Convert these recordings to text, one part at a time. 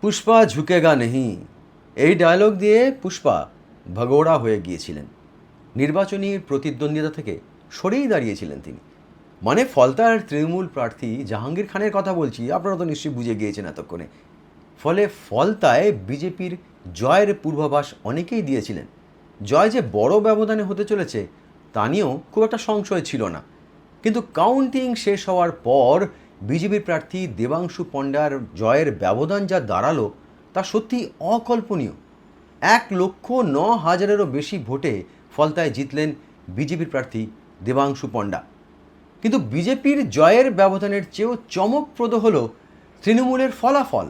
পুষ্পা ঝুঁকেগা নেহি, এই ডায়লগ দিয়ে পুষ্পা ভগোড়া হয়ে গিয়েছিলেন। নির্বাচনী প্রতিদ্বন্দ্বিতা থেকে সরেই দাঁড়িয়েছিলেন তিনি। মানে ফলতার তৃণমূল প্রার্থী জাহাঙ্গীর খানের কথা বলছি, আপনারা তো নিশ্চয়ই বুঝে গিয়েছেন এতক্ষণে। ফলে ফলতায় বিজেপির জয়ের পূর্বাভাস অনেকেই দিয়েছিলেন। জয় যে বড় ব্যবধানে হতে চলেছে তা নিয়েও খুব একটা সংশয় ছিল না। কিন্তু কাউন্টিং শেষ হওয়ার পর বিজেপির প্রার্থী দেবাংশু পণ্ডার জয়ের ব্যবধান যা দাঁড়ালো তা সত্যি অকল্পনীয়। 1,09,000-এরও বেশি ভোটে ফলতায় জিতলেন বিজেপির প্রার্থী দেবাংশু পণ্ডা। কিন্তু বিজেপির জয়ের ব্যবধানের চেয়েও চমকপ্রদ হল তৃণমূলের ফলাফল।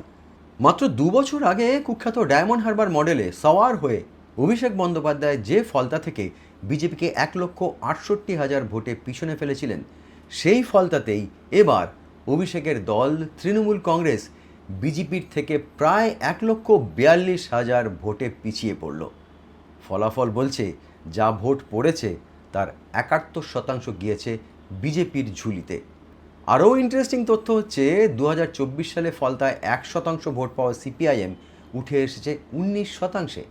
মাত্র 2 বছর আগে কুখ্যাত ডায়মন্ড হারবার মডেলে সওয়ার হয়ে অভিষেক বন্দ্যোপাধ্যায় যে ফলতা থেকে বিজেপিকে 1,68,000 ভোটে পিছনে ফেলেছিলেন, সেই ফলতাতেই এবার অভিষেকের দল তৃণমূল কংগ্রেস বিজেপির থেকে প্রায় 1,42,000 ভোটে পিছিয়ে পড়ল। ফলাফল বলছে যা ভোট পড়েছে তার 71% গিয়েছে বিজেপির ঝুলিতে। আরও ইন্টারেস্টিং তথ্য হচ্ছে 2024 সালে ফলতায় 1% ভোট পাওয়া সিপিআইএম উঠে এসেছে 19%,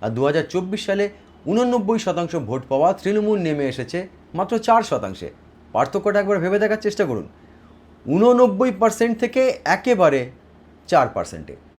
আর 2024 সালে 89% ভোট পাওয়া তৃণমূল নেমে এসেছে মাত্র 4%। পার্থক্যটা একবার ভেবে দেখার চেষ্টা করুন, 89% থেকে একেবারে 4%-এ।